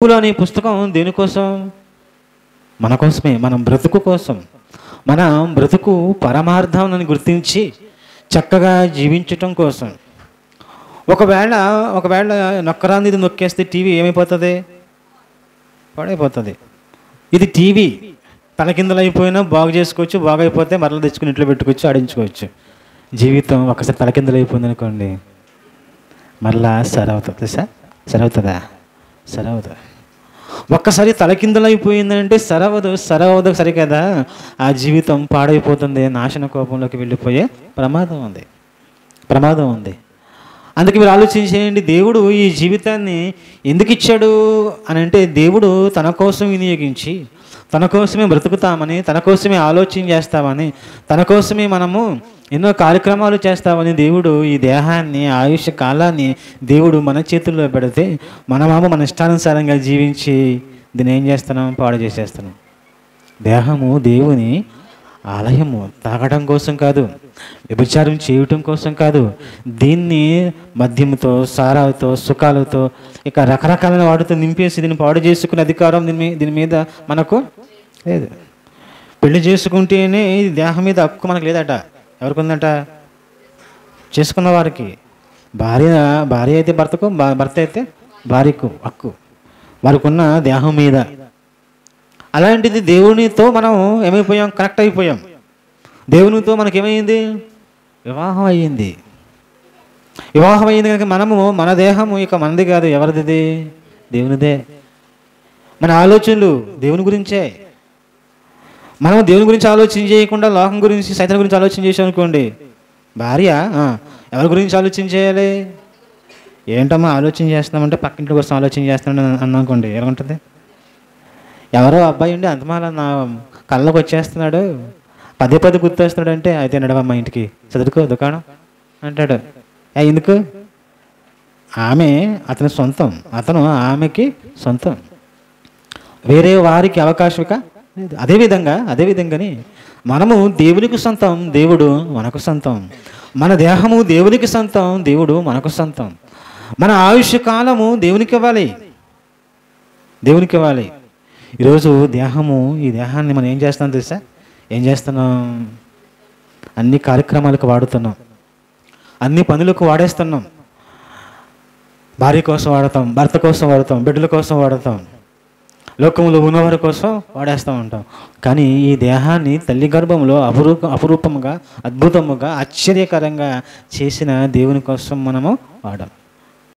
Bible అనే పుస్తకం దేనికోసం? మన కోసమే, మనం బ్రతుకు కోసం. మన బ్రతుకు పరమార్థం అని గుర్తించి చక్కగా జీవించటం కోసం. ఒకవేళ నొక్కరాంది ఇది నొక్కేస్తే టీవీ ఏమైపోతుంది? పాడైపోతుంది. ఇది టీవీ తలకిందలు అయిపోయినా బాగు చేసుకోవచ్చు, బాగైపోతే మరలా తెచ్చుకుని ఇంట్లో పెట్టుకోవచ్చు, ఆడించుకోవచ్చు. జీవితం ఒకసారి తలకిందలు అయిపోయింది అనుకోండి, మరలా సరవుతుంది. సరవుతుందా? సరవుతుంది. ఒక్కసారి తలకిందలైపోయిందంటే సరవదు సరికదా, ఆ జీవితం పాడైపోతుంది, నాశన కోపంలోకి వెళ్ళిపోయే ప్రమాదం ఉంది. అందుకే మీరు ఆలోచించేయండి, దేవుడు ఈ జీవితాన్ని ఎందుకు ఇచ్చాడు అని అంటే, దేవుడు తన కోసం వినియోగించి, తన కోసమే బ్రతుకుతామని, తన కోసమే ఆలోచన చేస్తామని, తన కోసమే మనము ఎన్నో కార్యక్రమాలు చేస్తామని దేవుడు ఈ దేహాన్ని, ఆయుష్ కాలాన్ని దేవుడు మన చేతుల్లో పెడితే మన ఇష్టానుసారంగా జీవించి దీన్ని ఏం చేస్తున్నాం? పాడు చేసేస్తున్నాం. దేహము దేవుని ఆలయము. తాగడం కోసం కాదు, వ్యభిచారం చేయటం కోసం కాదు, దీన్ని మద్యంతో, సారాతో, సుఖాలతో, ఇక రకరకాలైన వాటితో నింపేసి దీన్ని పాడు చేసుకునే అధికారం దీని మీద మనకు లేదు. పెళ్లి చేసుకుంటేనే దేహం మీద హక్కు మనకు లేదట. ఎవరికి ఉందట? చేసుకున్న వారికి. భార్య అయితే భర్తకు, భర్త అయితే భార్యకు హక్కు, వారికి ఉన్న దేహం మీద. అలాంటిది దేవునితో మనం ఏమైపోయాం? కనెక్ట్ అయిపోయాం. దేవునితో మనకేమైంది? వివాహం అయ్యింది. కనుక మన దేహము ఇక మనది కాదు. ఎవరిది? దేవునిదే. మన ఆలోచనలు దేవుని గురించే. మనం దేవుని గురించి ఆలోచన చేయకుండా లోకం గురించి, సైతం గురించి ఆలోచన చేసాం అనుకోండి, భార్య ఎవరి గురించి ఆలోచన చేయాలి? ఏంటమ్మా ఆలోచన చేస్తున్నామంటే పక్కింటి కోసం ఆలోచన చేస్తున్నాడు అనుకోండి, ఎలా ఉంటుంది? ఎవరో అబ్బాయి ఉండి అంతమాల నా కళ్ళకు వచ్చేస్తున్నాడు, పదే గుర్తొస్తున్నాడు అంటే, అయితే నడవమ్మా ఇంటికి, చదువుకో దుకాణం అంటాడు. ఎందుకు? ఆమె అతని సొంతం, అతను ఆమెకి సొంతం. వేరే వారికి అవకాశం లేదు. అదేవిధంగానే మనము దేవునికి సొంతం, దేవుడు మనకు సొంతం. మన దేహము దేవునికి సొంతం, దేవుడు మనకు సొంతం. మన ఆయుష్ కాలము దేవునికి ఇవ్వాలి. ఈరోజు ఈ దేహాన్ని మనం ఏం చేస్తున్నాం తెలుసా? ఏం చేస్తున్నాం? అన్ని కార్యక్రమాలకు వాడుతున్నాం, అన్ని పనులకు వాడేస్తున్నాం. భార్య కోసం వాడతాం, భర్త కోసం వాడతాం, బిడ్డల కోసం వాడతాం, లోకంలో ఉన్నవారి కోసం వాడేస్తూ ఉంటాం. కానీ ఈ దేహాన్ని తల్లి గర్భంలో అపురూపముగా, అద్భుతముగా, ఆశ్చర్యకరంగా చేసిన దేవుని కోసం మనము వాడాం.